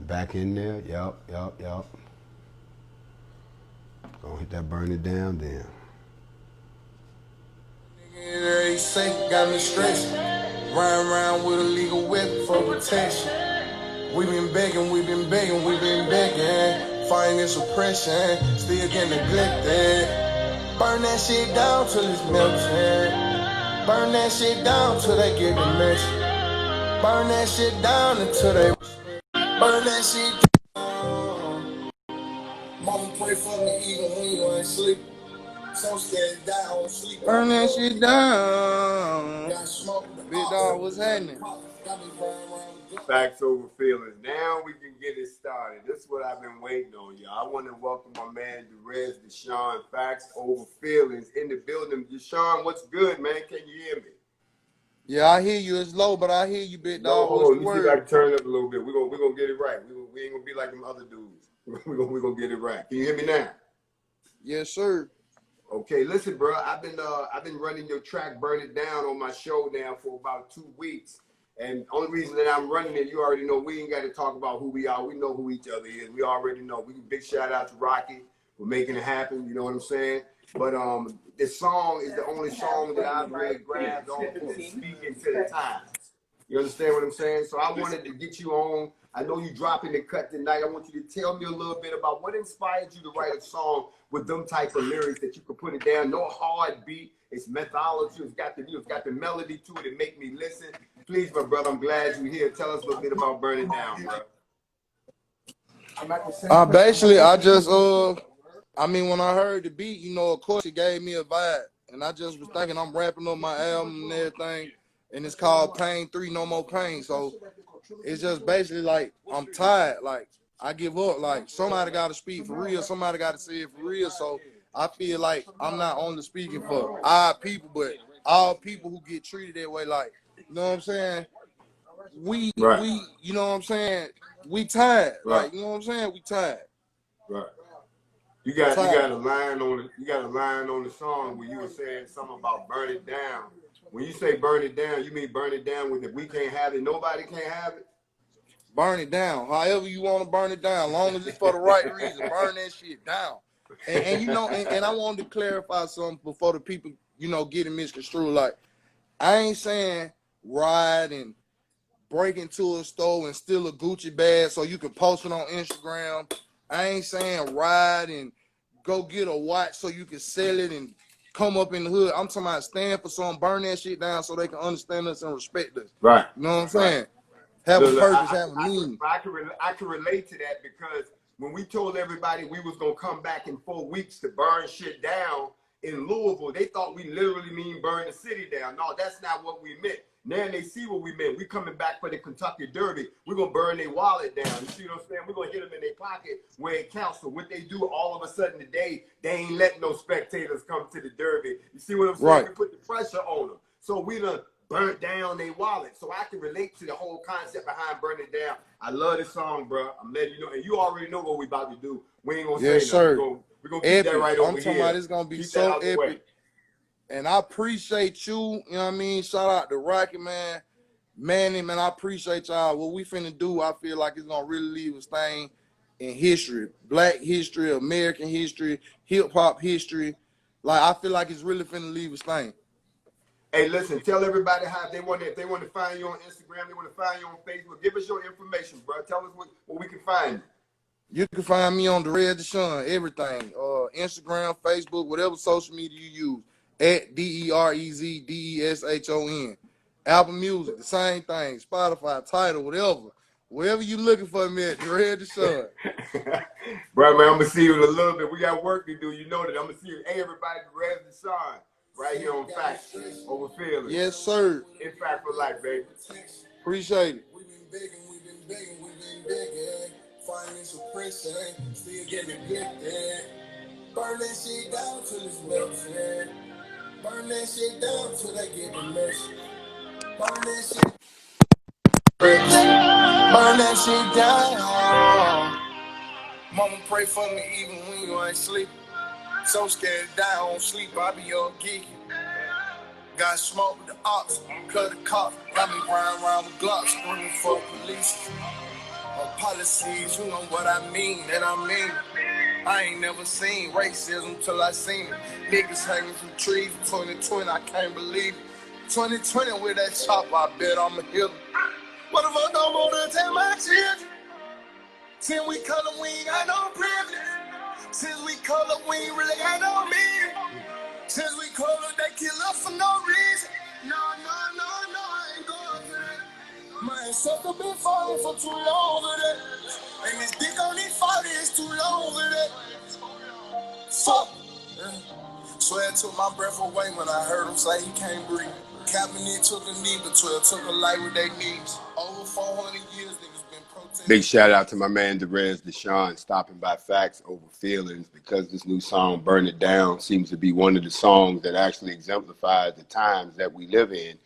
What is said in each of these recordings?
Back in there. Yup. Gonna hit that burn it down then. They say got me stressed. Riding around with a legal whip for protection. We been begging. Financial pressure, still getting neglected. Burn that shit down till it's melted. Burn that shit down till they get the message. Burn that shit down until they burn that shit down. Mama pray for me even when you ain't sleep. So scared to die on sleep. Burn that shit down. Big dog, what's happening? Factz Ova Feelingz. Now we can get it started. This is what I've been waiting on, y'all. I want to welcome my man Derez De'Shon, Factz Ova Feelingz, in the building. De'Shon, what's good, man? Can you hear me? Yeah, I hear you. It's low, but I hear you, big dog. Hold on. Let me see if I can turn it up a little bit. We're gonna get it right. We ain't gonna be like them other dudes. We're gonna get it right. Can you hear me now? Yes, sir. Okay, listen, bro. I've been running your track "Burn It Down" on my show now for about 2 weeks. And only reason that I'm running it, you already know, we ain't got to talk about who we are. We know who each other is. We already know. We can big shout out to Rocky for making it happen. You know what I'm saying? But this song is the only song that I've really grabbed on for speaking to the times. You understand what I'm saying? So I wanted to get you on. I know you dropping the cut tonight. I want you to tell me a little bit about what inspired you to write a song with them type of lyrics that you could put it down. No hard beat. It's methodology. It's got the melody to it. It make me listen. Please, my brother, I'm glad you're here. Tell us a little bit about Burn It Down, bro. Basically, I just, I mean, when I heard the beat, you know, of course, it gave me a vibe. And I just was thinking I'm wrapping up my album and everything. And it's called Pain 3, No More Pain. So it's just basically like, I'm tired. Like, I give up. Like, somebody got to speak for real. Somebody got to say it for real. So I feel like I'm not only speaking for our people, but all people who get treated that way. Like, you know what I'm saying? We, you know what I'm saying? We tired. Right. Like, you know what I'm saying? We tired. Right. You got a line on the song where you were saying something about burn it down. When you say burn it down, you mean burn it down with if we can't have it, nobody can't have it? Burn it down. However you want to burn it down, long as it's for the right reason. Burn that shit down. And you know, and I wanted to clarify something before the people, you know, get it misconstrued. Like, I ain't saying ride and break into a store and steal a Gucci bag so you can post it on Instagram. I ain't saying ride and go get a watch so you can sell it and come up in the hood. I'm talking about stand for something, burn that shit down so they can understand us and respect us. Right. You know what I'm saying? Have a purpose, have a meaning. I can relate to that because when we told everybody we was going to come back in 4 weeks to burn shit down in Louisville, they thought we literally mean burn the city down. No, that's not what we meant. Now they see what we meant. We coming back for the Kentucky Derby. We're going to burn their wallet down. You see what I'm saying? We're going to hit them in their pocket where it counts. So what they do all of a sudden today, they ain't letting no spectators come to the Derby. You see what I'm saying? Right. We put the pressure on them. So we done burnt down their wallet. So I can relate to the whole concept behind burning it down. I love this song, bro. I'm letting you know. And you already know what we about to do. We ain't going to say nothing. We're going to keep that right over here. I'm talking about it's going to be so epic. And I appreciate you, you know what I mean? Shout out to Rocky, man. Manny, man, I appreciate y'all. What we finna do, I feel like it's gonna really leave a stain in history. Black history, American history, hip-hop history. Like, I feel like it's really finna leave a stain. Hey, listen, tell everybody how if they want to find you on Instagram, they want to find you on Facebook. Give us your information, bro. Tell us what we can find you. You can find me on Derez De'Shon, everything. Instagram, Facebook, whatever social media you use. At DEREZ DESHON. Apple Music, the same thing. Spotify, Tidal, whatever. Wherever you looking for me at, Derez De'Shon. Bro, man, I'm going to see you in a little bit. We got work to do. You know that. I'm going to see you. Hey, everybody, Derez De'Shon. Right here on Factz Ova Feelingz. Yes, sir. In fact, for life, baby. Appreciate it. We've been begging. Financial pressure, still getting neglected. Burn that shit down till it's melted. Burn that shit down till they get the message. Burn that shit. Burn that shit down. Mama pray for me even when you ain't sleep. So scared to die on sleep, I be all geeky. Got smoke with the ops, cut the cops. Got me riding around with Glocks, screaming for police. policies, you know what I mean, and I mean I ain't never seen racism till I seen it. Niggas hanging from trees in 2020, I can't believe it. 2020 with that chop, I bet I'ma hit 'em. What if I don't want to tell my children? Since we color, we ain't got no privilege. Since we color, we ain't really got no meaning. Since we color, they kill us for no reason. No, I ain't going for that. My ancestors been falling for too long for that. And this dick on these 40 is too long for that. Fuck. Swear it took my breath away when I heard him say he can't breathe. Kaepernick took a knee, but 12 took a life with their knees. Over 400 years, niggas been protesting. Big shout out to my man Derez De'Shon stopping by Factz Ova Feelingz, because this new song, Burn It Down, seems to be one of the songs that actually exemplifies the times that we live in.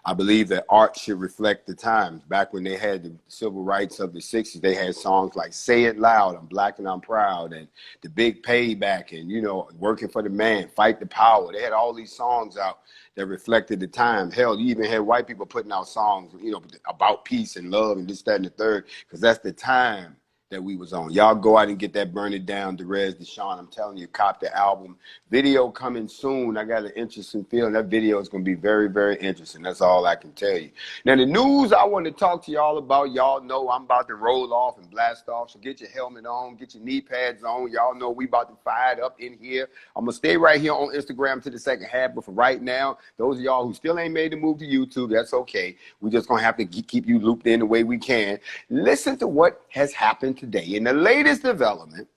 I believe that art should reflect the times. Back when they had the civil rights of the 60s, they had songs like Say It Loud, I'm Black and I'm Proud, and The Big Payback, and, you know, Working for the Man, Fight the Power. They had all these songs out that reflected the time. Hell, you even had white people putting out songs, you know, about peace and love and this, that, and the third, because that's the time that we was on. Y'all go out and get that Burn It Down, Derez De'Shon. I'm telling you, cop the album. Video coming soon. I got an interesting feeling. That video is going to be very, very interesting. That's all I can tell you. Now, the news I want to talk to y'all about, y'all know I'm about to roll off and blast off, so get your helmet on, get your knee pads on. Y'all know we about to fire it up in here. I'm going to stay right here on Instagram to the second half, but for right now, those of y'all who still ain't made the move to YouTube, that's okay. We're just going to have to keep you looped in the way we can. Listen to what has happened today. In the latest development,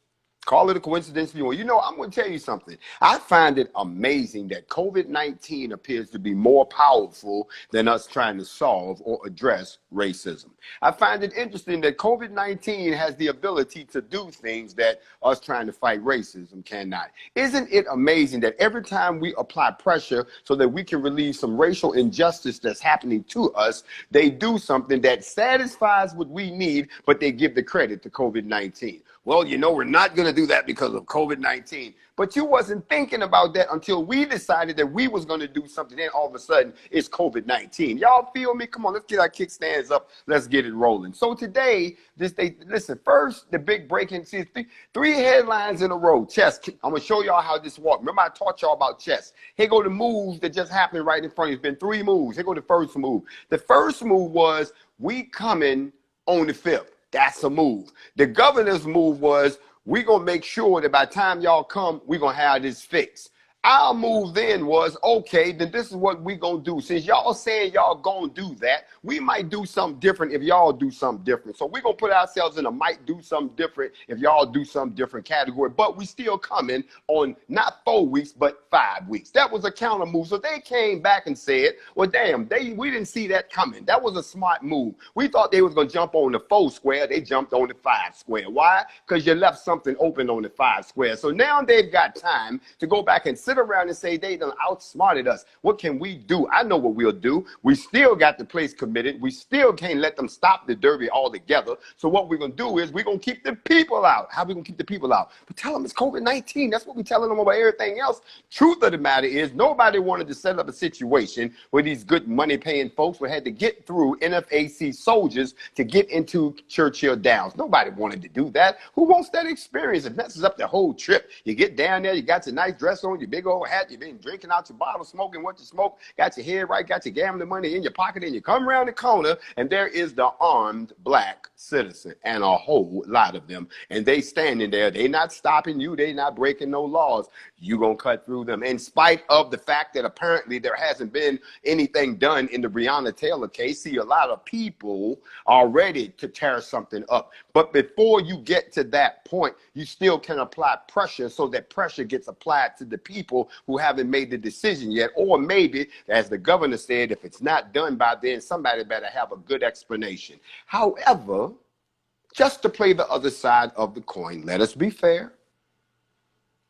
call it a coincidence if you want. You know, I'm going to tell you something. I find it amazing that COVID-19 appears to be more powerful than us trying to solve or address racism. I find it interesting that COVID-19 has the ability to do things that us trying to fight racism cannot. Isn't it amazing that every time we apply pressure so that we can relieve some racial injustice that's happening to us, they do something that satisfies what we need, but they give the credit to COVID-19. Well, you know, we're not going to do that because of COVID-19. But you wasn't thinking about that until we decided that we was going to do something. Then all of a sudden, it's COVID-19. Y'all feel me? Come on, let's get our kickstands up. Let's get it rolling. So today, listen, first, the big breaking, see, three headlines in a row. Chess. I'm going to show y'all how this walks. Remember, I taught y'all about chess. Here go the moves that just happened right in front of you. It's been three moves. Here go the first move. The first move was, we coming on the 5th. That's a move. The governor's move was, we're going to make sure that by the time y'all come, we're going to have this fixed. Our move then was, okay, then this is what we're going to do. Since y'all saying y'all going to do that, we might do something different if y'all do something different. So we're going to put ourselves in a might do something different if y'all do something different category. But we still coming on not 4 weeks, but 5 weeks. That was a counter move. So they came back and said, well, damn, we didn't see that coming. That was a smart move. We thought they was going to jump on the 4 square. They jumped on the 5 square. Why? Because you left something open on the 5 square. So now they've got time to go back and sit around and say they done outsmarted us. What can we do? I know what we'll do. We still got the place committed. We still can't let them stop the derby altogether. So what we're going to do is we're going to keep the people out. How are we going to keep the people out? But tell them it's COVID-19. That's what we're telling them about everything else. Truth of the matter is, nobody wanted to set up a situation where these good money-paying folks would have to get through NFAC soldiers to get into Churchill Downs. Nobody wanted to do that. Who wants that experience? It messes up the whole trip. You get down there, you got your nice dress on, your big old hat, you've been drinking out your bottle, smoking what you smoke, got your head right, got your gambling money in your pocket, and you come around the corner, and there is the armed black citizen, and a whole lot of them, and they standing there. They not stopping you. They not breaking no laws. You gonna cut through them, in spite of the fact that apparently there hasn't been anything done in the Breonna Taylor case. See, a lot of people are ready to tear something up, but before you get to that point, you still can apply pressure so that pressure gets applied to the people who haven't made the decision yet. Or maybe, as the governor said, if it's not done by then, somebody better have a good explanation. However, just to play the other side of the coin, let us be fair,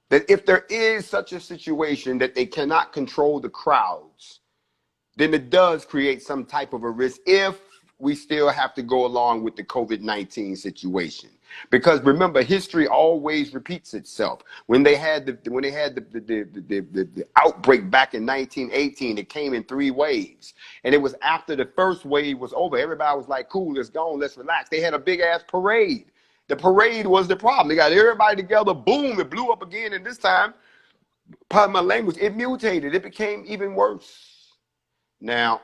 that if there is such a situation that they cannot control the crowds, then it does create some type of a risk if we still have to go along with the COVID-19 situation. Because remember, history always repeats itself. When they had the outbreak back in 1918, it came in 3 waves. And it was after the first wave was over, everybody was like, cool, let's go, let's relax. They had a big ass parade. The parade was the problem. They got everybody together, boom, it blew up again. And this time, pardon my language, it mutated. It became even worse. Now,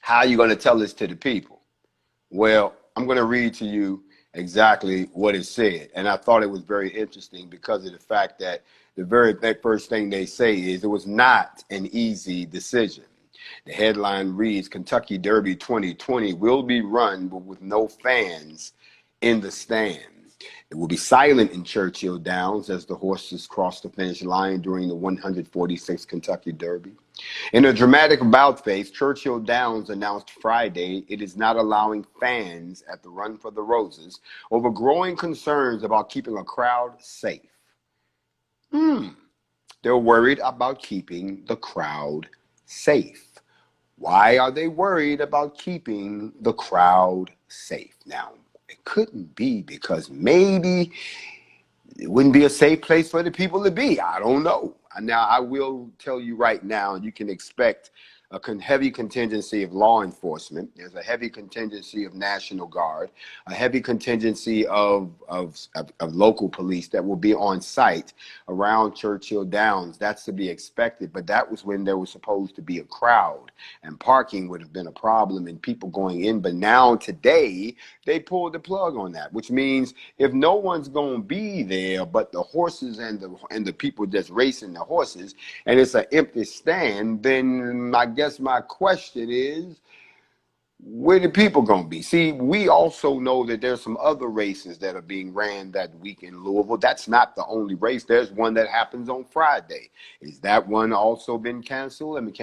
how are you going to tell this to the people? Well, I'm going to read to you exactly what it said. And I thought it was very interesting because of the fact that the very first thing they say is it was not an easy decision. The headline reads, Kentucky Derby 2020 will be run but with no fans in the stand. It will be silent in Churchill Downs as the horses cross the finish line during the 146th Kentucky Derby. In a dramatic about-face, Churchill Downs announced Friday it is not allowing fans at the Run for the Roses over growing concerns about keeping a crowd safe. They're worried about keeping the crowd safe. Why are they worried about keeping the crowd safe? Now, it couldn't be because maybe it wouldn't be a safe place for the people to be. I don't know. Now, I will tell you right now, you can expect a heavy contingency of law enforcement. There's a heavy contingency of National Guard, a heavy contingency of local police that will be on site around Churchill Downs. That's to be expected, but that was when there was supposed to be a crowd and parking would have been a problem and people going in. But now today they pulled the plug on that, which means if no one's going to be there but the horses and the people just racing the horses and it's an empty stand, then I guess my question is, where the people gonna be? See, we also know that there's some other races that are being ran that week in Louisville. That's not the only race. There's one that happens on Friday. Is that one also been canceled? I mean,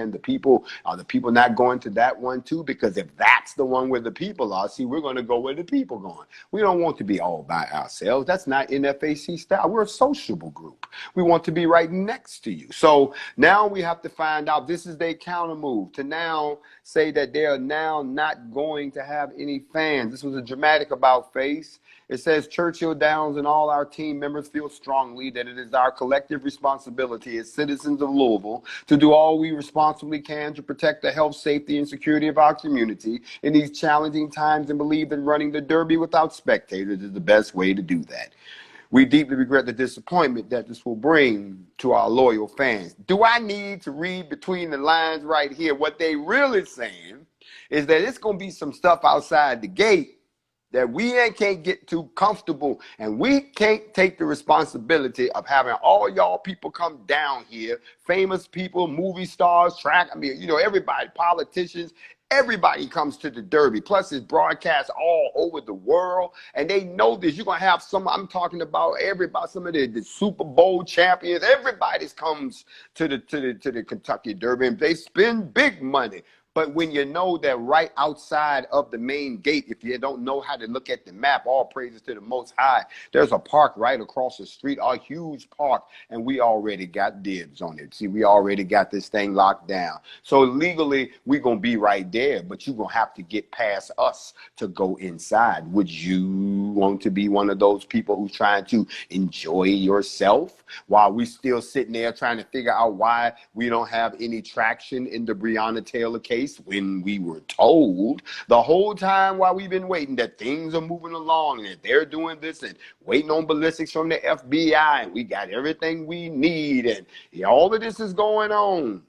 are the people not going to that one too? Because if that's the one where the people are, see, we're gonna go where the people going. We don't want to be all by ourselves. That's not NFAC style. We're a sociable group. We want to be right next to you. So now we have to find out, this is their counter move to now say that they are now not going to have any fans. This was a dramatic about face. It says Churchill Downs and all our team members feel strongly that it is our collective responsibility as citizens of Louisville to do all we responsibly can to protect the health, safety, and security of our community in these challenging times and believe that running the Derby without spectators is the best way to do that. We deeply regret the disappointment that this will bring to our loyal fans. Do I need to read between the lines right here? What they really saying is that it's going to be some stuff outside the gate that we can't get too comfortable, and we can't take the responsibility of having all y'all people come down here, famous people, movie stars, everybody, politicians. Everybody comes to the Derby. Plus, it's broadcast all over the world, and they know this. You're gonna have I'm talking about some of the Super Bowl champions. Everybody comes to the Kentucky Derby, and they spend big money. But when you know that right outside of the main gate, if you don't know how to look at the map, all praises to the Most High, there's a park right across the street, a huge park, and we already got dibs on it. See, we already got this thing locked down. So legally, we're going to be right there, but you're going to have to get past us to go inside. Would you want to be one of those people who's trying to enjoy yourself while we still sitting there trying to figure out why we don't have any traction in the Breonna Taylor case? When we were told the whole time while we've been waiting that things are moving along and that they're doing this and waiting on ballistics from the FBI and we got everything we need and all of this is going on.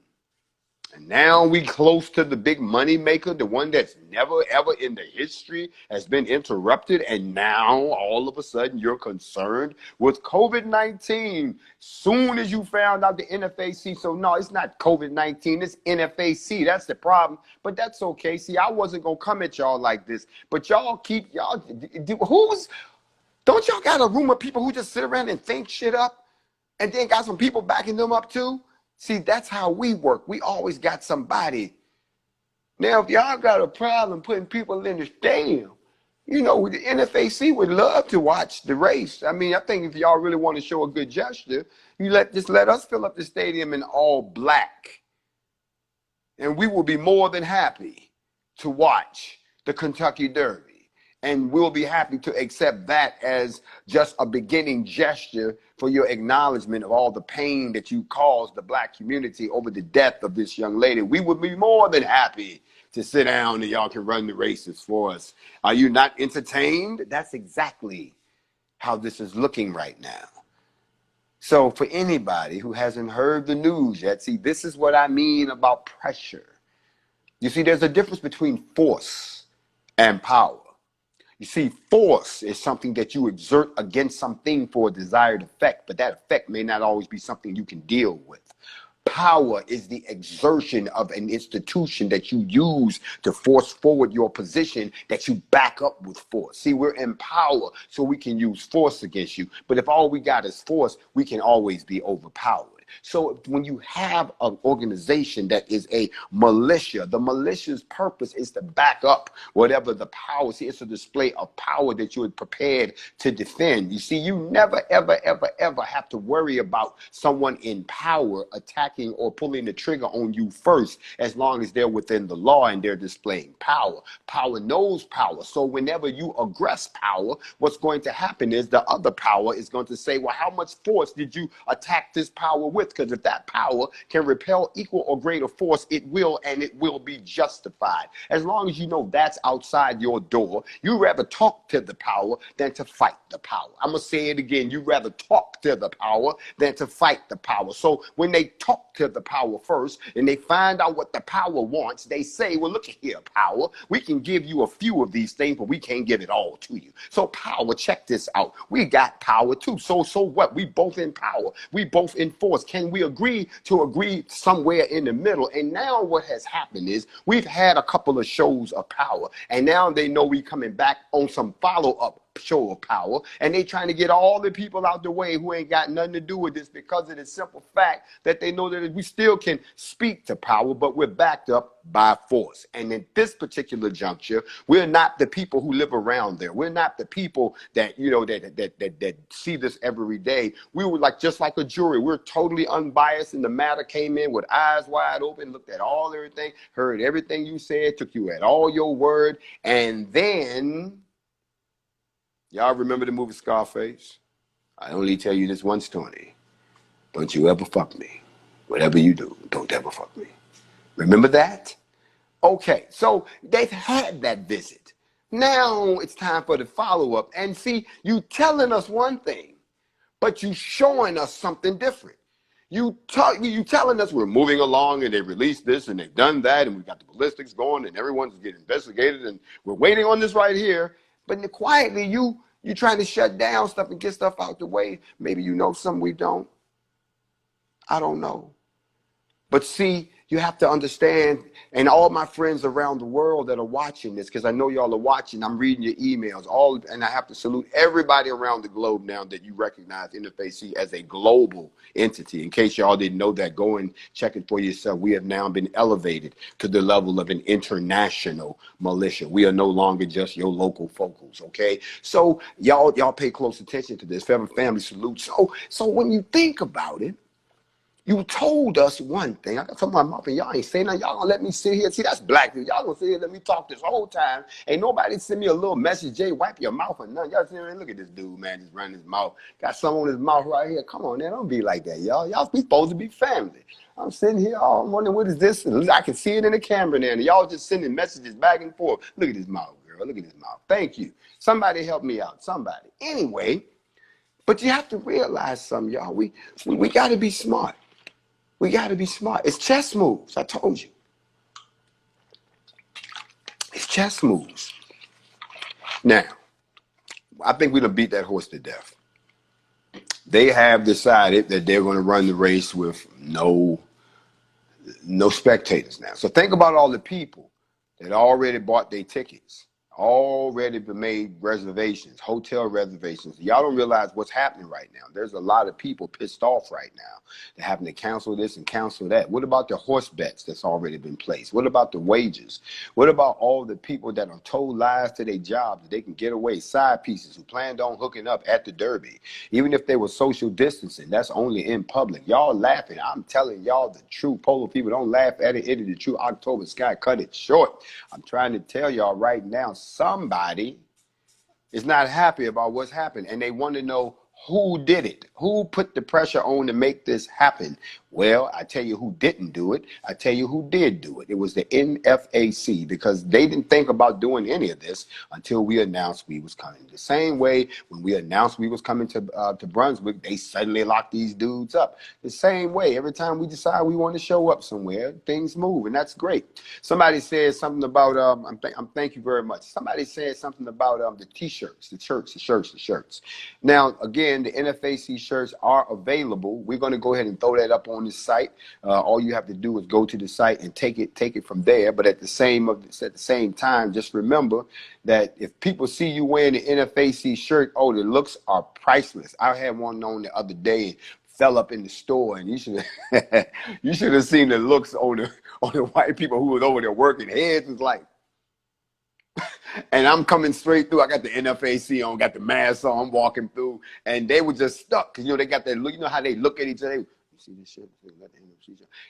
And now we close to the big money maker, the one that's never ever in the history has been interrupted. And now all of a sudden you're concerned with COVID-19. Soon as you found out the NFAC, so no, it's not COVID-19, it's NFAC. That's the problem. But that's okay. See, I wasn't going to come at y'all like this, but don't y'all got a room of people who just sit around and think shit up and then got some people backing them up too? See, that's how we work. We always got somebody. Now, if y'all got a problem putting people in the stadium, the NFAC would love to watch the race. I mean, I think if y'all really want to show a good gesture, just let us fill up the stadium in all black. And we will be more than happy to watch the Kentucky Derby And we'll be happy to accept that as just a beginning gesture for your acknowledgement of all the pain that you caused the Black community over the death of this young lady. We would be more than happy to sit down and y'all can run the races for us. Are you not entertained? That's exactly how this is looking right now. So for anybody who hasn't heard the news yet, see, this is what I mean about pressure. You see, there's a difference between force and power. You see, force is something that you exert against something for a desired effect, but that effect may not always be something you can deal with. Power is the exertion of an institution that you use to force forward your position that you back up with force. See, we're in power, so we can use force against you. But if all we got is force, we can always be overpowered. So when you have an organization that is a militia, the militia's purpose is to back up whatever the power. See, it's a display of power that you are prepared to defend. You see, you never, ever, ever, ever have to worry about someone in power attacking or pulling the trigger on you first, as long as they're within the law and they're displaying power. Power knows power. So whenever you aggress power, what's going to happen is the other power is going to say, well, how much force did you attack this power with? Because if that power can repel equal or greater force, it will, and it will be justified. As long as you know that's outside your door, you rather talk to the power than to fight the power. I'm going to say it again. You rather talk to the power than to fight the power. So when they talk to the power first and they find out what the power wants, they say, well, look here, power, we can give you a few of these things, but we can't give it all to you. So power, check this out. We got power too. So what? We both in power. We both in force. Can we agree somewhere in the middle? And now what has happened is we've had a couple of shows of power, and now they know we coming back on some follow-up show of power, and they trying to get all the people out the way who ain't got nothing to do with this, because of the simple fact that they know that we still can speak to power, but we're backed up by force. And in this particular juncture, we're not the people who live around there. We're not the people that, you know, that see this every day. We were just like a jury. We're totally unbiased, and the matter came in with eyes wide open, looked at everything, heard everything you said, took you at all your word, and then y'all remember the movie Scarface? I only tell you this one story. Don't you ever fuck me. Whatever you do, don't ever fuck me. Remember that? Okay, so they've had that visit. Now it's time for the follow-up. And see, you telling us one thing, but you showing us something different. You telling us we're moving along and they released this and they've done that and we got the ballistics going and everyone's getting investigated and we're waiting on this right here. But quietly, you trying to shut down stuff and get stuff out the way. Maybe you know something we don't. I don't know. But see, you have to understand, and all my friends around the world that are watching this, because I know y'all are watching, I'm reading your emails, and I have to salute everybody around the globe now that you recognize NFAC as a global entity. In case y'all didn't know that, go and check it for yourself. We have now been elevated to the level of an international militia. We are no longer just your local focals, okay? So y'all pay close attention to this. Family salute. So when you think about it, you told us one thing. I got something in my mouth and y'all ain't saying nothing. Y'all gonna let me sit here. See, that's black people. Y'all gonna sit here and let me talk this whole time. Ain't nobody send me a little message, Jay, wipe your mouth or nothing. Y'all sit here and look at this dude, man, just running his mouth. Got something on his mouth right here. Come on, man, don't be like that, y'all. Y'all supposed to be family. I'm sitting here, I'm wondering what is this? I can see it in the camera now. And y'all just sending messages back and forth. Look at his mouth, girl. Look at his mouth. Thank you. Somebody help me out. Somebody. Anyway, but you have to realize something, y'all. We got to be smart. We got to be smart. It's chess moves. I told you. It's chess moves. Now, I think we done beat that horse to death. They have decided that they're going to run the race with no spectators now. So think about all the people that already bought their tickets, already made reservations, hotel reservations. Y'all don't realize what's happening right now. There's a lot of people pissed off right now. They're having to cancel this and cancel that. What about the horse bets that's already been placed? What about the wages? What about all the people that are told lies to their jobs that they can get away, side pieces who planned on hooking up at the Derby? Even if they were social distancing, that's only in public. Y'all laughing. I'm telling y'all the truth. Polo people, don't laugh at it. It is the true October sky. Cut it short. I'm trying to tell y'all right now, somebody is not happy about what's happened, and they want to know who did it, who put the pressure on to make this happen. Well, I tell you who didn't do it. I tell you who did do it. It was the NFAC, because they didn't think about doing any of this until we announced we was coming. The same way when we announced we was coming to Brunswick, they suddenly locked these dudes up. The same way, every time we decide we want to show up somewhere, things move, and that's great. Somebody said something about, thank you very much. Somebody said something about the t-shirts, the shirts. Now, again, the NFAC shirts are available. We're going to go ahead and throw that up on this site. All you have to do is go to the site and take it from there. But at the same time, just remember that if people see you wearing the NFAC shirt, oh, the looks are priceless. I had one on the other day and fell up in the store, and you should you should have seen the looks on the white people who was over there working. Heads was like, and I'm coming straight through. I got the NFAC on, got the mask on, I'm walking through, and they were just stuck, because they got that look. You know how they look at each other. You see this shit?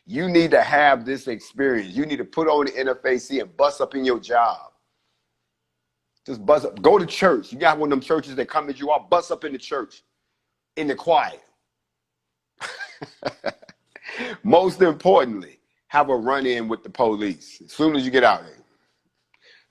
You need to have this experience. You need to put on the NFAC and bust up in your job. Just bust up. Go to church. You got one of them churches that come as you are. Bust up in the church, in the choir. Most importantly, have a run-in with the police as soon as you get out there.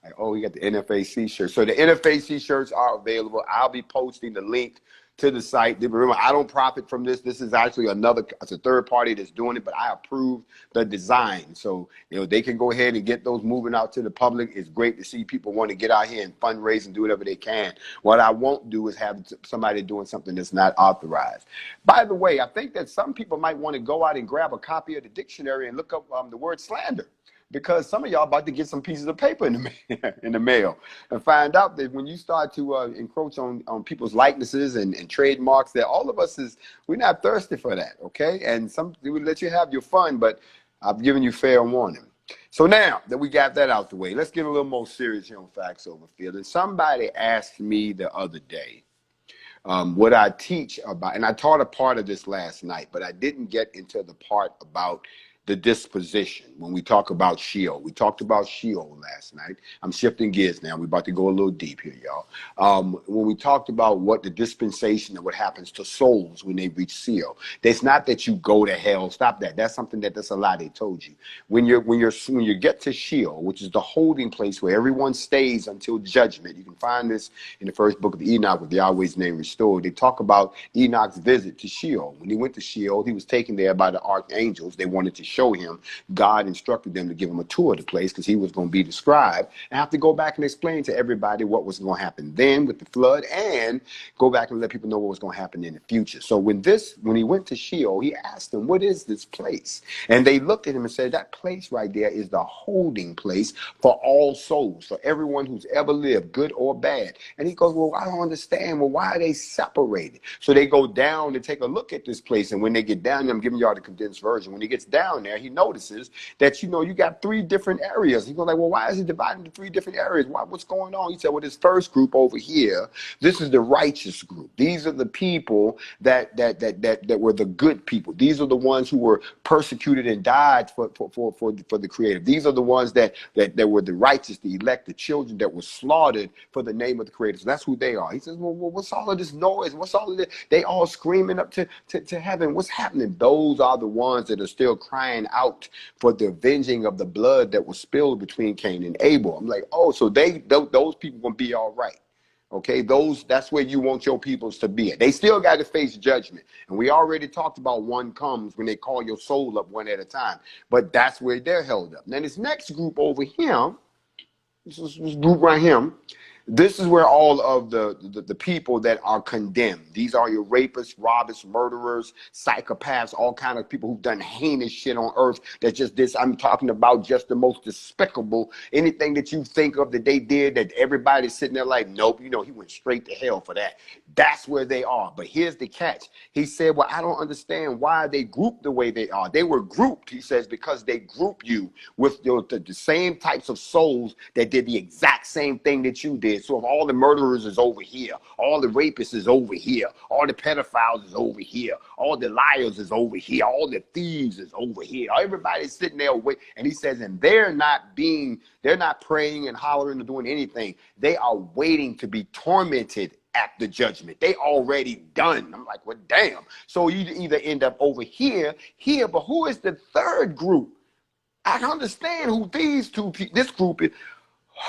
Like, oh, we got the NFAC shirt. So the NFAC shirts are available. I'll be posting the link to the site. Remember, I don't profit from this. This is actually it's a third party that's doing it, but I approve the design. So, they can go ahead and get those moving out to the public. It's great to see people want to get out here and fundraise and do whatever they can. What I won't do is have somebody doing something that's not authorized. By the way, I think that some people might want to go out and grab a copy of the dictionary and look up the word slander, because some of y'all about to get some pieces of paper in the mail and find out that when you start to encroach on people's likenesses and trademarks, that all of us we're not thirsty for that, okay? And they will let you have your fun, but I've given you fair warning. So now that we got that out the way, let's get a little more serious here on Factz Ova Feelingz. Somebody asked me the other day what I teach about, and I taught a part of this last night, but I didn't get into the part about the disposition. When we talk about Sheol, we talked about Sheol last night. I'm shifting gears now. We're about to go a little deep here, y'all. When we talked about what the dispensation and what happens to souls when they reach Sheol, it's not that you go to hell. Stop that. That's something that's a lie they told you. When you get to Sheol, which is the holding place where everyone stays until judgment, you can find this in the first book of Enoch with Yahweh's name restored. They talk about Enoch's visit to Sheol. When he went to Sheol, he was taken there by the archangels. They wanted to show him. God instructed them to give him a tour of the place, because he was going to be the scribe and have to go back and explain to everybody what was going to happen then with the flood, and go back and let people know what was going to happen in the future. So when he went to Sheol, he asked them, what is this place? And they looked at him and said, that place right there is the holding place for all souls, for everyone who's ever lived, good or bad. And he goes, well, I don't understand. Well, why are they separated? So they go down to take a look at this place. And when they get down there, I'm giving y'all the condensed version. When he gets down there, he notices that, you got 3 different areas. He goes like, well, why is it divided into 3 different areas? What's going on? He said, well, this first group over here, this is the righteous group. These are the people that were the good people. These are the ones who were persecuted and died for the Creator. These are the ones that were the righteous, the elect, the children that were slaughtered for the name of the Creator. So that's who they are. He says, well, what's all of this noise? What's all of this? They all screaming up to heaven. What's happening? Those are the ones that are still crying out for the avenging of the blood that was spilled between Cain and Abel. I'm like, oh, so those people gonna be all right. Okay, that's where you want your peoples to be at. They still got to face judgment. And we already talked about one comes when they call your soul up one at a time. But that's where they're held up. Now this next group over here, this group right here, this is where all of the people that are condemned. These are your rapists, robbers, murderers, psychopaths, all kind of people who've done heinous shit on earth. That's just this. I'm talking about just the most despicable. Anything that you think of that they did that everybody's sitting there like, nope, he went straight to hell for that. That's where they are. But here's the catch. He said, well, I don't understand why they grouped the way they are. They were grouped, he says, because they group you with the same types of souls that did the exact same thing that you did. So if all the murderers is over here, all the rapists is over here, all the pedophiles is over here, all the liars is over here, all the thieves is over here, everybody's sitting there waiting. And he says, and they're not praying and hollering or doing anything. They are waiting to be tormented at the judgment. They already done. I'm like, well, damn. So you either end up over here, but who is the third group? I understand who these two people, this group is.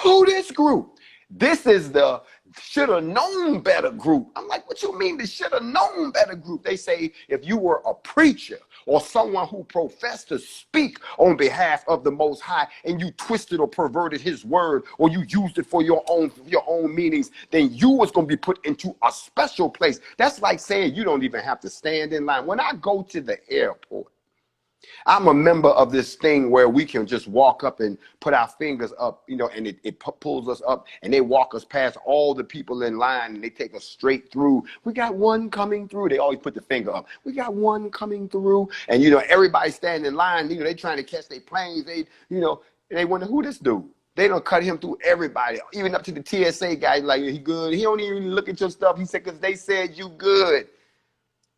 Who this group? This is the should have known better group. I'm like, what you mean the should have known better group? They say if you were a preacher or someone who professed to speak on behalf of the Most High and you twisted or perverted his word or you used it for your own meanings, then you was going to be put into a special place. That's like saying you don't even have to stand in line. When I go to the airport, I'm a member of this thing where we can just walk up and put our fingers up, you know, and it pulls us up and they walk us past all the people in line and they take us straight through. We got one coming through. They always put the finger up. We got one coming through. And, you know, everybody standing in line, you know, they trying to catch their planes. They, you know, they wonder who this dude. They don't cut him through everybody, even up to the TSA guy. Like, he good. He don't even look at your stuff. He said, because they said you good.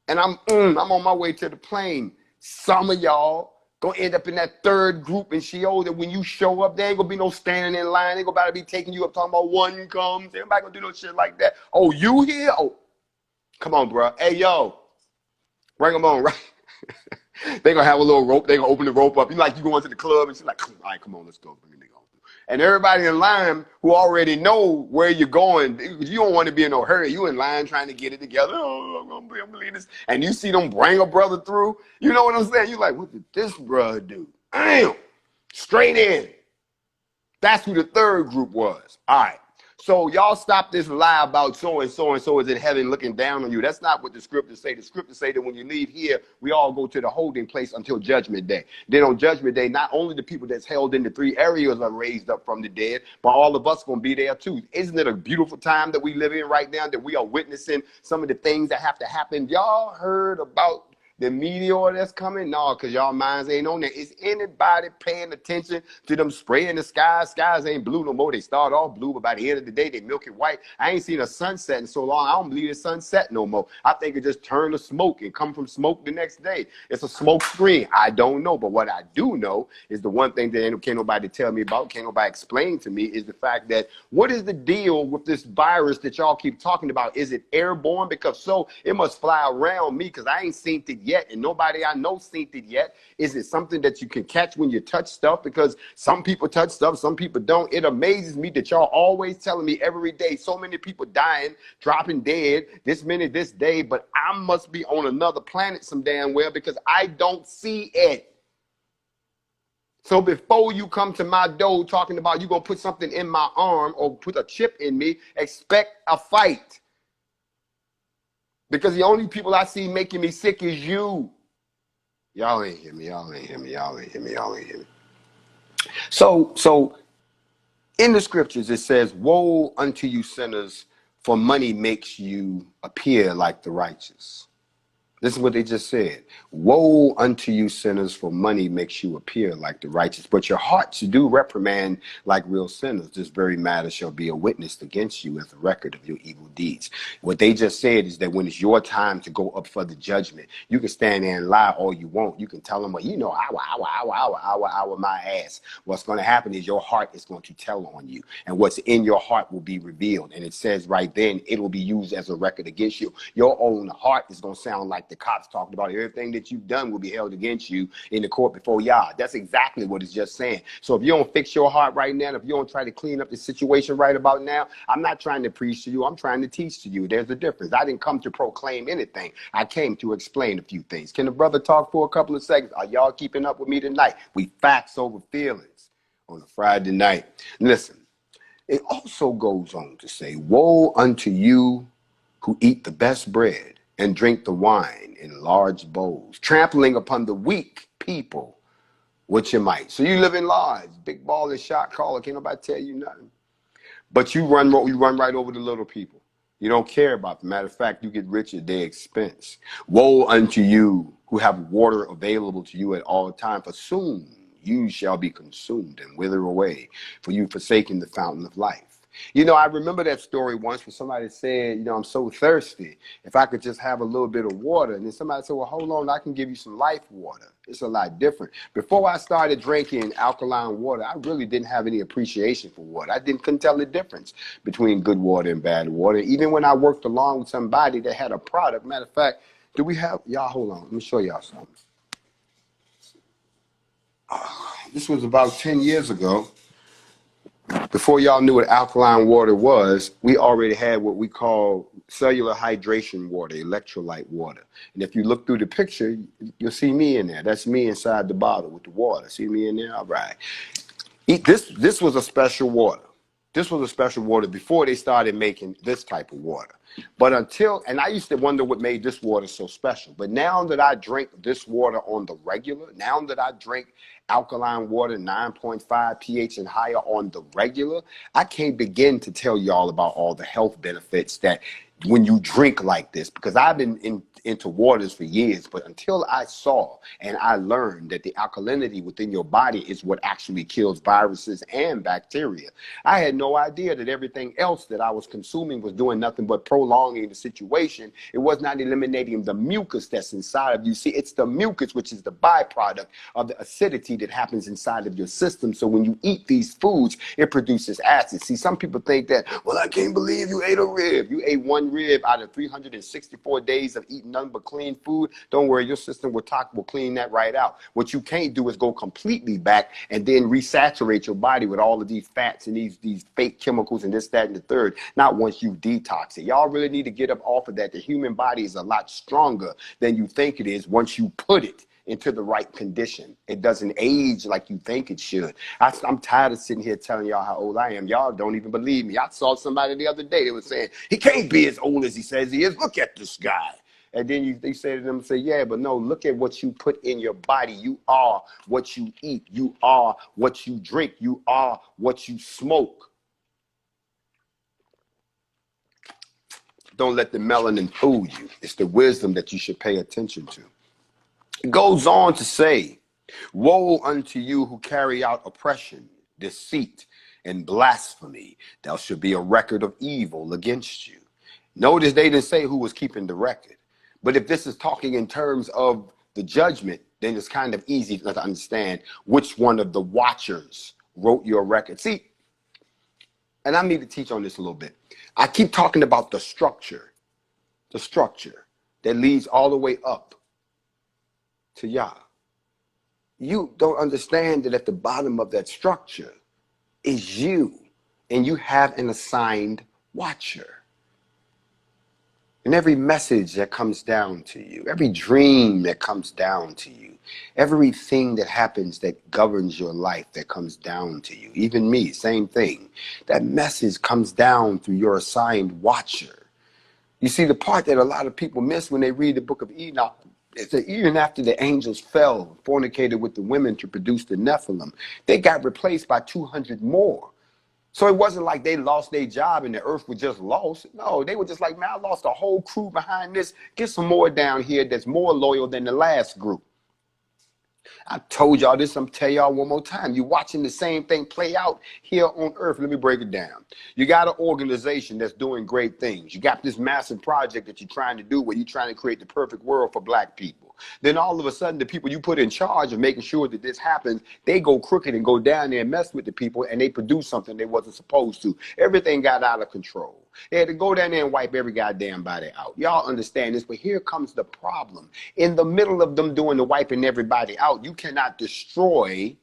And I'm on my way to the plane. Some of y'all gonna end up in that third group in Sheol that when you show up, there ain't gonna be no standing in line. They gonna about to be taking you up talking about one comes. Everybody gonna do no shit like that. Oh, you here? Oh, come on, bro. Hey, yo, bring them on, right? They gonna have a little rope. They gonna open the rope up. You like you going to the club and she's like, all right, come on, let's go. Bring the nigga on. And everybody in line who already know where you're going, you don't want to be in no hurry. You in line trying to get it together. Oh, I'm gonna believe this. And you see them bring a brother through. You know what I'm saying? You're like, what did this brother do? Damn, straight in. That's who the third group was. All right. So y'all stop this lie about so and so is in heaven looking down on you. That's not what the scriptures say. The scriptures say that when you leave here, we all go to the holding place until judgment day. Then on judgment day, not only the people that's held in the three areas are raised up from the dead, but all of us going to be there too. Isn't it a beautiful time that we live in right now that we are witnessing some of the things that have to happen? Y'all heard about the meteor that's coming? No, because y'all minds ain't on there. Is anybody paying attention to them spray in the sky? Skies ain't blue no more. They start off blue, but by the end of the day, they milky white. I ain't seen a sunset in so long. I don't believe it's sunset no more. I think it just turned to smoke and come from smoke the next day. It's a smoke screen. I don't know. But what I do know is the one thing that can't nobody tell me about, can't nobody explain to me, is the fact that what is the deal with this virus that y'all keep talking about? Is it airborne? Because so it must fly around me because I ain't seen it yet, and nobody I know seen it yet. Is it something that you can catch when you touch stuff? Because some people touch stuff, some people don't. It amazes me that y'all always telling me every day so many people dying, dropping dead, this minute, this day, but I must be on another planet some damn well because I don't see it. So before you come to my door talking about you gonna put something in my arm or put a chip in me, expect a fight. Because the only people I see making me sick is you. Y'all ain't hear me. Y'all ain't hear me. Y'all ain't hear me. Y'all ain't hear me. So in the scriptures, it says, woe unto you sinners, for money makes you appear like the righteous. This is what they just said. Woe unto you sinners, for money makes you appear like the righteous. But your hearts do reprimand like real sinners. This very matter shall be a witness against you as a record of your evil deeds. What they just said is that when it's your time to go up for the judgment, you can stand there and lie all you want. You can tell them, well, you know, my ass. What's going to happen is your heart is going to tell on you. And what's in your heart will be revealed. And it says right then, it will be used as a record against you. Your own heart is going to sound like the cops talked about. Everything that you've done will be held against you in the court before Yah. That's exactly what it's just saying. So if you don't fix your heart right now, if you don't try to clean up the situation right about now, I'm not trying to preach to you. I'm trying to teach to you. There's a difference. I didn't come to proclaim anything. I came to explain a few things. Can the brother talk for a couple of seconds? Are y'all keeping up with me tonight? We Factz Ova Feelingz on a Friday night. Listen, it also goes on to say, woe unto you who eat the best bread and drink the wine in large bowls, trampling upon the weak people, which you might. So you live in large, big ball and shot caller, can't nobody tell you nothing. But you run right over the little people. You don't care about them. Matter of fact, you get rich at their expense. Woe unto you who have water available to you at all times, for soon you shall be consumed and wither away, for you forsaken the fountain of life. You know, I remember that story once where somebody said, you know, I'm so thirsty. If I could just have a little bit of water. And then somebody said, well, hold on, I can give you some life water. It's a lot different. Before I started drinking alkaline water, I really didn't have any appreciation for water. Couldn't tell the difference between good water and bad water. Even when I worked along with somebody that had a product. Matter of fact, do we have, y'all, hold on, let me show y'all something. This was about 10 years ago. Before y'all knew what alkaline water was, we already had what we call cellular hydration water, electrolyte water. And if you look through the picture, you'll see me in there. That's me inside the bottle with the water. See me in there? All right. This was a special water. This was a special water before they started making this type of water. But and I used to wonder what made this water so special. But now that I drink this water on the regular, now that I drink alkaline water, 9.5 pH and higher on the regular, I can't begin to tell y'all about all the health benefits that when you drink like this, because I've been into waters for years, but until I saw and I learned that the alkalinity within your body is what actually kills viruses and bacteria, I had no idea that everything else that I was consuming was doing nothing but prolonging the situation. It was not eliminating the mucus that's inside of you. See, it's the mucus, which is the byproduct of the acidity that happens inside of your system. So when you eat these foods, it produces acid. See, some people think that, well, I can't believe you ate a rib. You ate one rib out of 364 days of eating nothing but clean food. Don't worry, your system will clean that right out. What you can't do is go completely back and then resaturate your body with all of these fats and these fake chemicals and this, that, and the third. Not once you detox it. Y'all really need to get up off of that. The human body is a lot stronger than you think it is once you put it into the right condition. It doesn't age like you think it should. I'm tired of sitting here telling y'all how old I am. Y'all don't even believe me. I saw somebody the other day that was saying, he can't be as old as he says he is. Look at this guy. And then they say to them, say, yeah, but no, look at what you put in your body. You are what you eat. You are what you drink. You are what you smoke. Don't let the melanin fool you. It's the wisdom that you should pay attention to. It goes on to say, woe unto you who carry out oppression, deceit, and blasphemy. There shall be a record of evil against you. Notice they didn't say who was keeping the record. But if this is talking in terms of the judgment, then it's kind of easy to understand which one of the watchers wrote your record. See, and I need to teach on this a little bit. I keep talking about the structure that leads all the way up to Yah. You don't understand that at the bottom of that structure is you, and you have an assigned watcher. And every message that comes down to you, every dream that comes down to you, everything that happens that governs your life that comes down to you, even me, same thing, that message comes down through your assigned watcher. You see, the part that a lot of people miss when they read the book of Enoch, is that even after the angels fell, fornicated with the women to produce the Nephilim, they got replaced by 200 more. So it wasn't like they lost their job and the earth was just lost. No, they were just like, man, I lost a whole crew behind this. Get some more down here that's more loyal than the last group. I told y'all this, I'm telling y'all one more time. You're watching the same thing play out here on earth. Let me break it down. You got an organization that's doing great things. You got this massive project that you're trying to do where you're trying to create the perfect world for black people. Then all of a sudden, the people you put in charge of making sure that this happens, they go crooked and go down there and mess with the people, and they produce something they wasn't supposed to. Everything got out of control. They had to go down there and wipe every goddamn body out. Y'all understand this, but here comes the problem. In the middle of them doing the wiping everybody out, you cannot destroy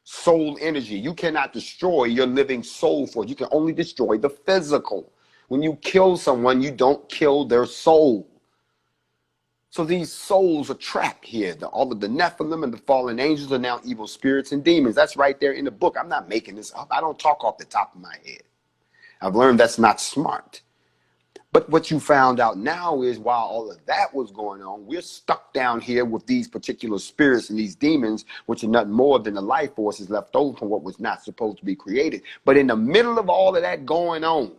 soul energy. You cannot destroy your living soul force. You can only destroy the physical. When you kill someone, you don't kill their soul. So these souls are trapped here. All of the Nephilim and the fallen angels are now evil spirits and demons. That's right there in the book. I'm not making this up. I don't talk off the top of my head. I've learned that's not smart. But what you found out now is while all of that was going on, we're stuck down here with these particular spirits and these demons, which are nothing more than the life forces left over from what was not supposed to be created. But in the middle of all of that going on,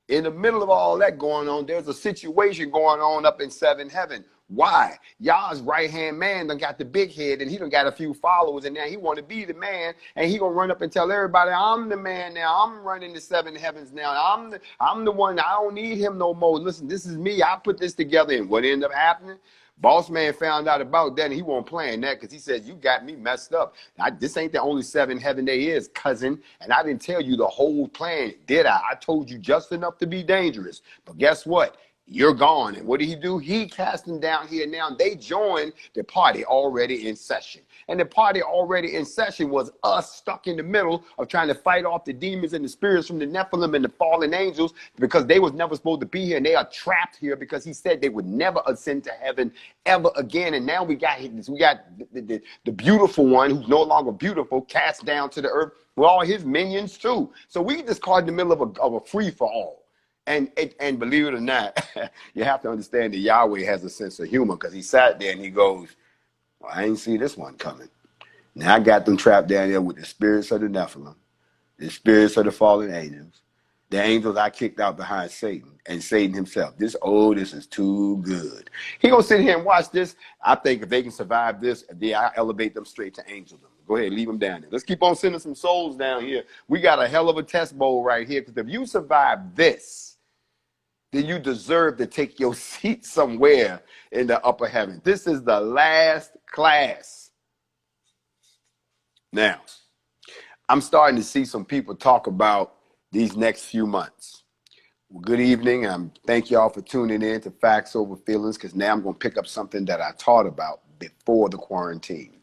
there's a situation going on up in seventh heaven. Why? Y'all's right-hand man done got the big head, and he done got a few followers, and now he want to be the man, and he gonna run up and tell everybody, I'm the man now. I'm running the seven heavens now. I'm the one. I don't need him no more. Listen, this is me. I put this together, and what ended up happening? Boss man found out about that, and he won't plan that because he said, you got me messed up. This ain't the only seven heaven there is, cousin, and I didn't tell you the whole plan, did I? I told you just enough to be dangerous, but guess what? You're gone. And what did he do? He cast them down here now. They joined the party already in session. And the party already in session was us stuck in the middle of trying to fight off the demons and the spirits from the Nephilim and the fallen angels because they was never supposed to be here. And they are trapped here because he said they would never ascend to heaven ever again. And now we got the beautiful one who's no longer beautiful cast down to the earth with all his minions too. So we just caught in the middle of a free-for-all. And believe it or not, you have to understand that Yahweh has a sense of humor because he sat there and he goes, well, I ain't see this one coming. Now I got them trapped down there with the spirits of the Nephilim, the spirits of the fallen angels, the angels I kicked out behind Satan, and Satan himself. This is too good. He gonna sit here and watch this. I think if they can survive this, I elevate them straight to angel. Go ahead, leave them down there. Let's keep on sending some souls down here. We got a hell of a test bowl right here because if you survive this, then you deserve to take your seat somewhere in the upper heaven. This is the last class. Now, I'm starting to see some people talk about these next few months. Well, good evening. Thank you all for tuning in to Factz Ova Feelingz because now I'm going to pick up something that I taught about before the quarantine.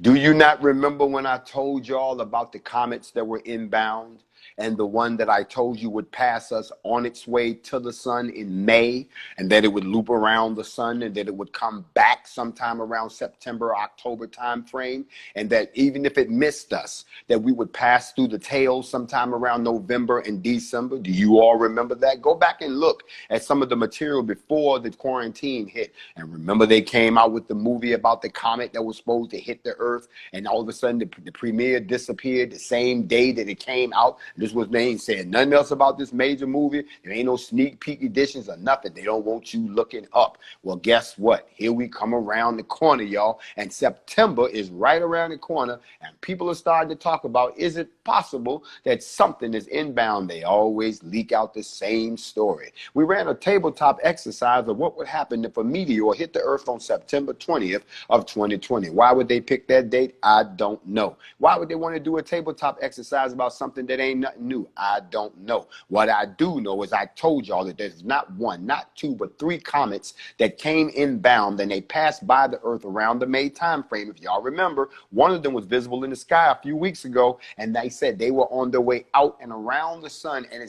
Do you not remember when I told you all about the comets that were inbound? And the one that I told you would pass us on its way to the sun in May, and that it would loop around the sun, and that it would come back sometime around September, October time frame, and that even if it missed us, that we would pass through the tail sometime around November and December. Do you all remember that? Go back and look at some of the material before the quarantine hit. And remember they came out with the movie about the comet that was supposed to hit the earth, and all of a sudden the premiere disappeared the same day that it came out. This was, they ain't saying nothing else about this major movie. There ain't no sneak peek editions or nothing. They don't want you looking up. Well, guess what? Here we come around the corner, y'all. And September is right around the corner. And people are starting to talk about, is it possible that something is inbound? They always leak out the same story. We ran a tabletop exercise of what would happen if a meteor hit the earth on September 20th of 2020. Why would they pick that date? I don't know. Why would they want to do a tabletop exercise about something that ain't nothing new? I don't know. What I do know is I told y'all that there's not one, not two, but three comets that came inbound and they passed by the earth around the May time frame. If y'all remember, one of them was visible in the sky a few weeks ago, and they said they were on their way out and around the sun. And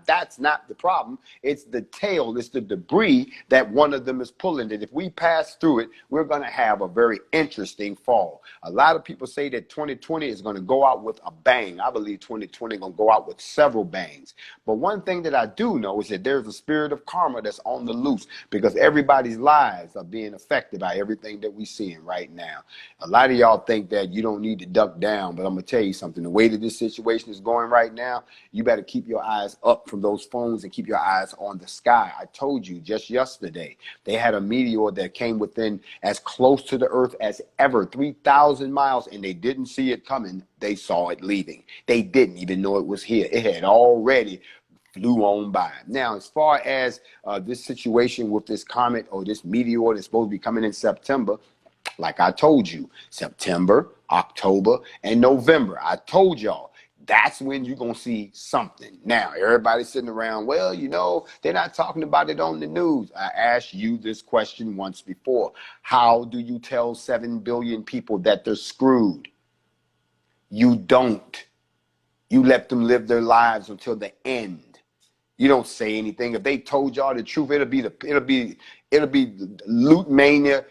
that's not the problem. It's the tail, it's the debris that one of them is pulling. That if we pass through it, we're going to have a very interesting fall. A lot of people say that 2020 is going to go out with a bang. I believe 2020 is going to go out with several bangs. But one thing that I do know is that there's a spirit of karma that's on the loose because everybody's lives are being affected by everything that we're seeing right now. A lot of y'all think that you don't need to duck down, but I'm going to tell you something. The way that this situation is going right now, you better keep your eyes up from those phones and keep your eyes on the sky. I told you just yesterday, they had a meteor that came within as close to the earth as ever, 3,000 miles, and they didn't see it coming. They saw it leaving. They didn't even know it was here. It had already flew on by. Now, as far as this situation with this comet or this meteor that's supposed to be coming in September, like I told you, September, October, and November, I told y'all, that's when you're going to see something. Now, everybody's sitting around, well, you know, they're not talking about it on the news. I asked you this question once before. How do you tell 7 billion people that they're screwed? You don't. You let them live their lives until the end. You don't say anything. If they told y'all the truth, it'll be the loot mania,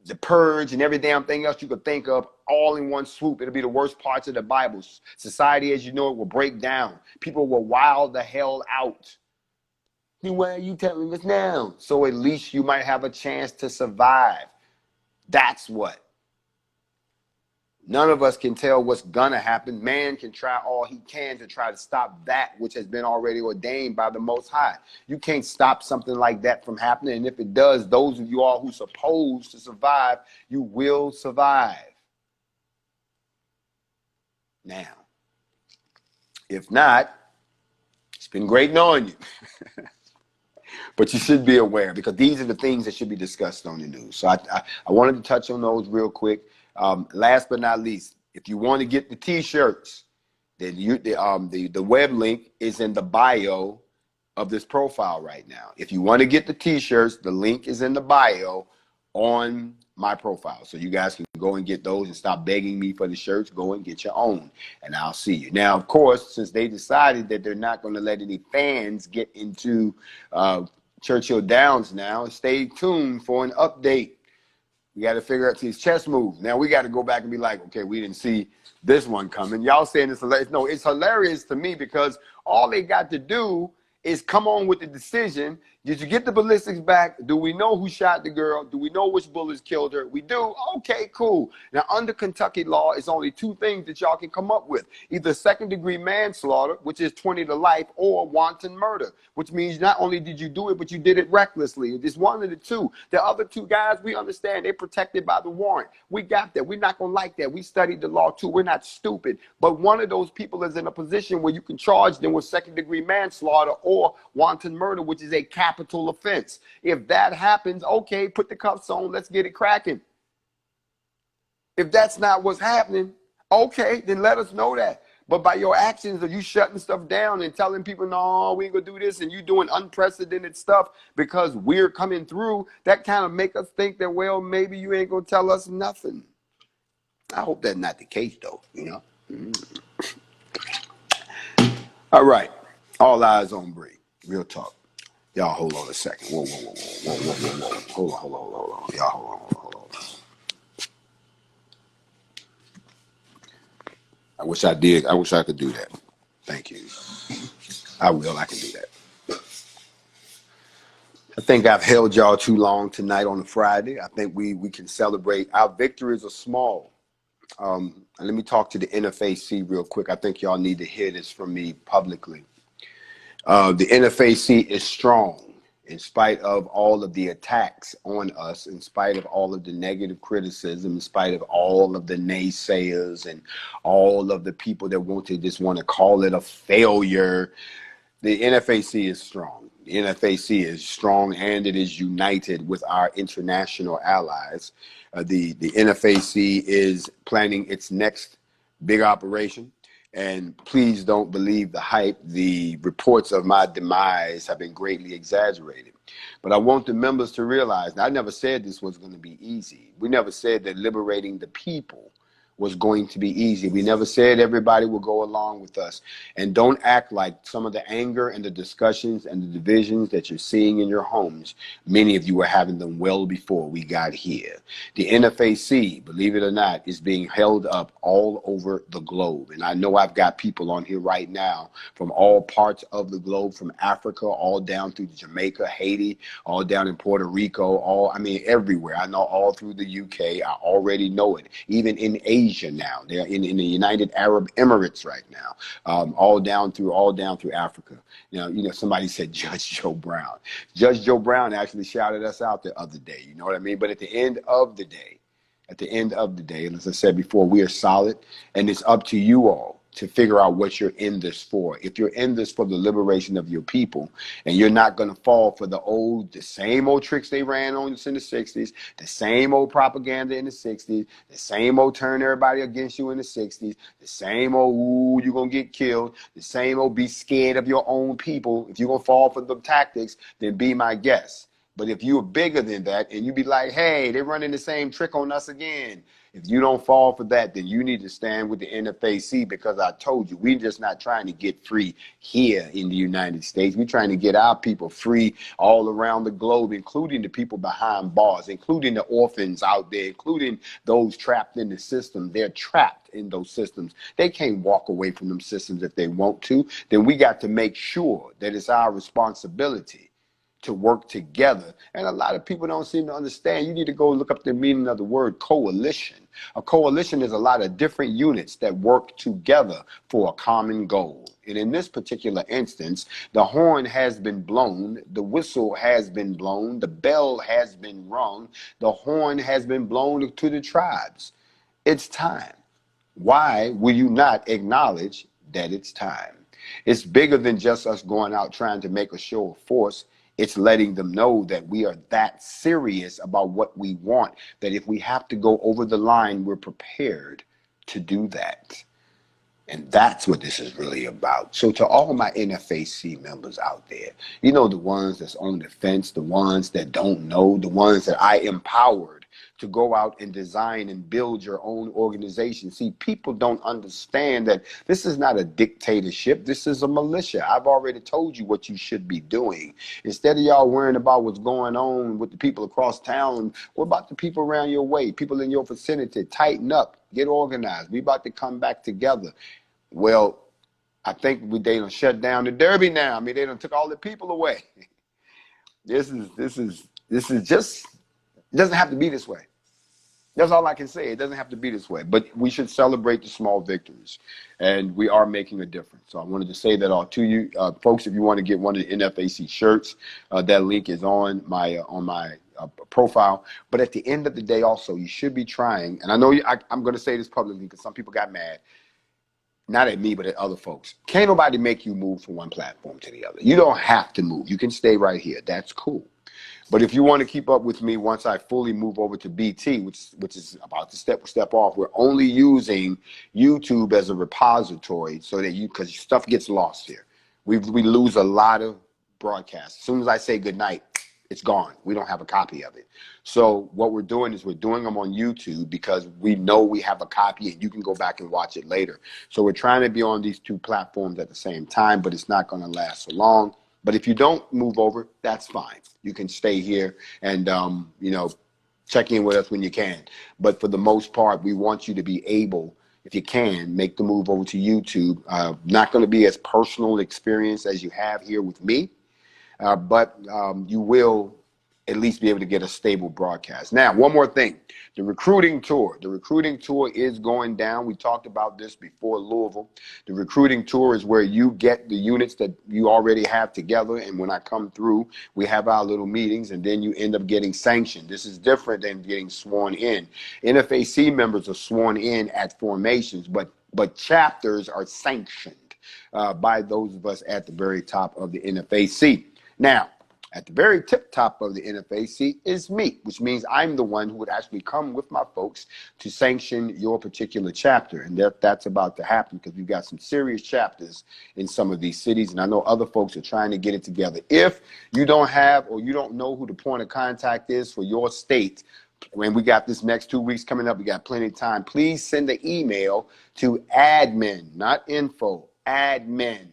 the purge, and every damn thing else you could think of all in one swoop. It'll be the worst parts of the Bible. Society as you know it will break down. People will wild the hell out. Then why are you telling us now? So at least you might have a chance to survive. That's what. None of us can tell what's gonna happen. Man can try all he can to try to stop that which has been already ordained by the Most High. You can't stop something like that from happening. And if it does, those of you all who supposed to survive, you will survive. Now, if not, it's been great knowing you. But you should be aware, because these are the things that should be discussed on the news. So I wanted to touch on those real quick. Last but not least, if you want to get the T-shirts, then the web link is in the bio of this profile right now. If you want to get the T-shirts, the link is in the bio on my profile. So you guys can go and get those and stop begging me for the shirts. Go and get your own, and I'll see you. Now, of course, since they decided that they're not going to let any fans get into Churchill Downs now, stay tuned for an update. We got to figure out these chess moves. Now we got to go back and be like, okay, we didn't see this one coming. Y'all saying it's hilarious. No, it's hilarious to me, because all they got to do is come on with the decision. Did you get the ballistics back? Do we know who shot the girl? Do we know which bullets killed her? We do? Okay, cool. Now, under Kentucky law, it's only two things that y'all can come up with. Either second-degree manslaughter, which is 20 to life, or wanton murder, which means not only did you do it, but you did it recklessly. It's one of the two. The other two guys, we understand, they're protected by the warrant. We got that. We're not going to like that. We studied the law, too. We're not stupid. But one of those people is in a position where you can charge them with second-degree manslaughter or wanton murder, which is a capital offense. If that happens, okay, put the cuffs on, let's get it cracking. If that's not what's happening, okay, then let us know that. But by your actions of you shutting stuff down and telling people, no, we ain't gonna do this, and you doing unprecedented stuff because we're coming through, that kind of make us think that, well, maybe you ain't gonna tell us nothing. I hope that's not the case, though, you know. All right, all eyes on Bree. Real talk. Y'all hold on a second. Whoa. Hold on. Y'all hold on. I wish I did. I wish I could do that. Thank you. I can do that. I think I've held y'all too long tonight on a Friday. I think we can celebrate. Our victories are small. Let me talk to the NFAC real quick. I think y'all need to hear this from me publicly. The NFAC is strong in spite of all of the attacks on us, in spite of all of the negative criticism, in spite of all of the naysayers and all of the people that just want to call it a failure. The NFAC is strong. The NFAC is strong, and it is united with our international allies. The NFAC is planning its next big operation. And please don't believe the hype. The reports of my demise have been greatly exaggerated. But I want the members to realize that I never said this was going to be easy. We never said that liberating the people was going to be easy. We never said everybody will go along with us. And don't act like some of the anger and the discussions and the divisions that you're seeing in your homes, many of you were having them well before we got here. The NFAC, believe it or not, is being held up all over the globe. And I know I've got people on here right now from all parts of the globe, from Africa, all down through Jamaica, Haiti, all down in Puerto Rico, everywhere. I know all through the UK. I already know it. Even in Asia now. They're in the United Arab Emirates right now. All down through Africa. You know, somebody said Judge Joe Brown. Judge Joe Brown actually shouted us out the other day. You know what I mean? But at the end of the day, as I said before, we are solid, and it's up to you all to figure out what you're in this for. If you're in this for the liberation of your people, and you're not going to fall for the same old tricks they ran on us in the 60s, the same old propaganda in the 60s, the same old turn everybody against you in the 60s, the same old, ooh, you're going to get killed, the same old be scared of your own people. If you're going to fall for the tactics, then be my guest. But if you're bigger than that and you be like, hey, they're running the same trick on us again, if you don't fall for that, then you need to stand with the NFAC, because I told you, we're just not trying to get free here in the United States. We're trying to get our people free all around the globe, including the people behind bars, including the orphans out there, including those trapped in the system. They're trapped in those systems. They can't walk away from them systems if they want to. Then we got to make sure that it's our responsibility to work together. And a lot of people don't seem to understand. You need to go look up the meaning of the word coalition. A coalition is a lot of different units that work together for a common goal. And in this particular instance, the horn has been blown, the whistle has been blown, the bell has been rung, the horn has been blown to the tribes. It's time. Why will you not acknowledge that it's time? It's bigger than just us going out trying to make a show of force. It's letting them know that we are that serious about what we want, that if we have to go over the line, we're prepared to do that. And that's what this is really about. So to all my NFAC members out there, you know, the ones that's on the fence, the ones that don't know, the ones that I empowered to go out and design and build your own organization. See, people don't understand that this is not a dictatorship. This is a militia. I've already told you what you should be doing. Instead of y'all worrying about what's going on with the people across town, what about the people around your way, people in your vicinity? Tighten up, get organized. We about to come back together. Well, I think they done shut down the Derby now. I mean, they done took all the people away. This is just, it doesn't have to be this way. That's all I can say. It doesn't have to be this way, but we should celebrate the small victories, and we are making a difference. So I wanted to say that all to you, folks. If you want to get one of the NFAC shirts, that link is on my profile. But at the end of the day, also, you should be trying. And I know I'm going to say this publicly because some people got mad. Not at me, but at other folks. Can't nobody make you move from one platform to the other. You don't have to move. You can stay right here. That's cool. But if you want to keep up with me once I fully move over to BT, which is about to step off, we're only using YouTube as a repository so that because stuff gets lost here. We lose a lot of broadcasts. As soon as I say goodnight, it's gone. We don't have a copy of it. So what we're doing is we're doing them on YouTube because we know we have a copy and you can go back and watch it later. So we're trying to be on these two platforms at the same time, but it's not going to last so long. But if you don't move over, that's fine. You can stay here and, you know, check in with us when you can. But for the most part, we want you to be able, if you can, make the move over to YouTube. Not going to be as personal experience as you have here with me, but you will at least be able to get a stable broadcast. Now, one more thing, the recruiting tour. The recruiting tour is going down. We talked about this before Louisville. The recruiting tour is where you get the units that you already have together. And when I come through, we have our little meetings and then you end up getting sanctioned. This is different than getting sworn in. NFAC members are sworn in at formations, but chapters are sanctioned by those of us at the very top of the NFAC. Now, at the very tip top of the NFAC is me, which means I'm the one who would actually come with my folks to sanction your particular chapter. And that's about to happen because we've got some serious chapters in some of these cities. And I know other folks are trying to get it together. If you don't have or you don't know who the point of contact is for your state, when we got this next 2 weeks coming up, we got plenty of time. Please send an email to admin, not info, admin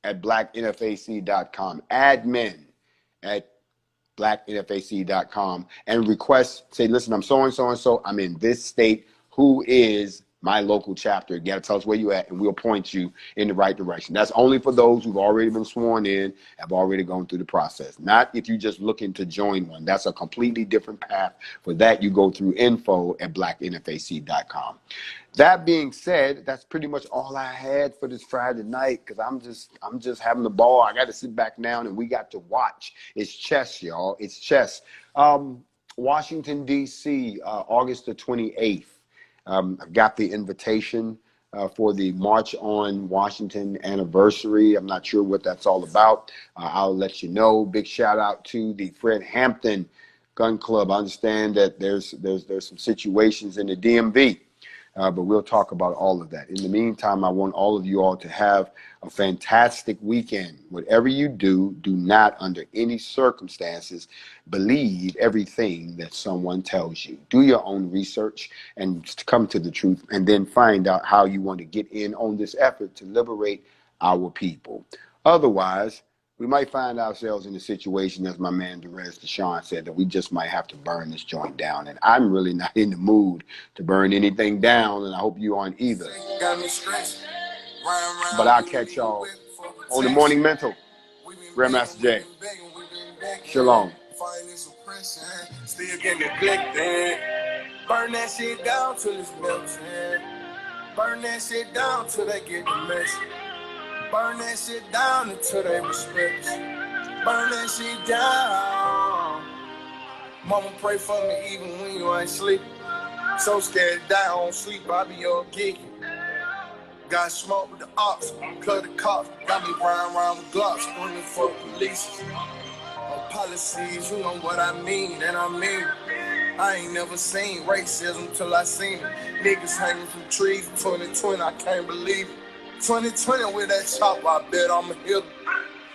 at blacknfac.com, admin at blacknfac.com, and request, say, listen, I'm so-and-so, I'm in this state, who is my local chapter? You got to tell us where you at, and we'll point you in the right direction. That's only for those who've already been sworn in, have already gone through the process. Not if you're just looking to join one. That's a completely different path. For that, you go through info at blacknfac.com. That being said, that's pretty much all I had for this Friday night because I'm just having the ball. I got to sit back down and we got to watch. It's chess, y'all. It's chess. Washington, D.C., August the 28th. I've got the invitation for the March on Washington anniversary. I'm not sure what that's all about. I'll let you know. Big shout out to the Fred Hampton Gun Club. I understand that there's some situations in the DMV. But we'll talk about all of that. In the meantime, I want all of you all to have a fantastic weekend. Whatever you do, do not under any circumstances believe everything that someone tells you. Do your own research and come to the truth and then find out how you want to get in on this effort to liberate our people. Otherwise, we might find ourselves in a situation, as my man Derez De'Shon said, that we just might have to burn this joint down. And I'm really not in the mood to burn anything down, and I hope you aren't either. But I'll catch y'all on the Morning Mental. Grandmaster Jay. Shalom. Still getting neglected. Burn that shit down till it's melting. Burn that shit down till they get the message. Burn that shit down until they respect. Burn that shit down. Mama pray for me even when you ain't sleep. So scared to die, I don't sleep, I be all geeky. Got smoke with the ops, plug the cops. Got me riding around with glocks, screaming for the police. On policies, you know what I mean, and I mean it. I ain't never seen racism till I seen it. Niggas hanging from trees, 2020, I can't believe it. 2020 with that chop, I bet I'ma hit him.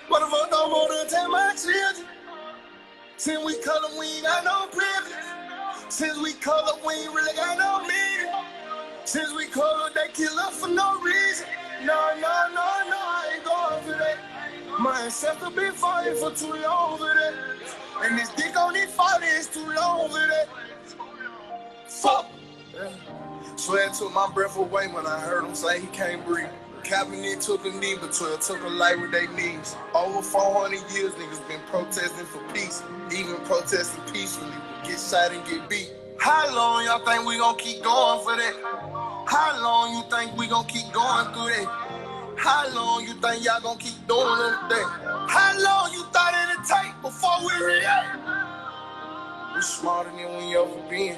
What if I don't want to take my children? Since we color, we ain't got no privilege. Since we color, we ain't really got no meaning. Since we color, they kill us for no reason. No, I ain't going for that. My ancestors been fighting for too long for that. And this dick on this fight is too long for that. Fuck. Swear it took my breath away when I heard him say he can't breathe. Kaepernick took a knee, but 12 took a life with their knees. Over 400 years, niggas been protesting for peace. Even protesting peacefully, but get shot and get beat. How long y'all think we gon' keep going for that? How long you think we gon' keep going through that? How long you think y'all gon' keep doing that? How long you thought it'd take before we react? We smarter than we ever been.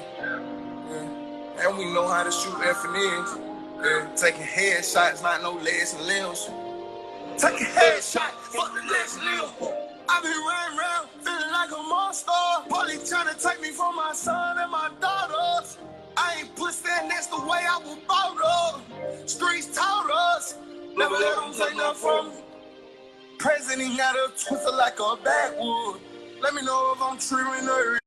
Yeah. And we know how to shoot F&Ns. Yeah. Taking headshots, not no legs and limbs. Taking headshots, fuck the legs and limbs. I been running around feeling like a monster. Police trying to take me from my son and my daughters. I ain't pussy, and that's the way I was brought up. Streets taught us, never let them take nothing from me. President got a twister like a backwood. Let me know if I'm tripping or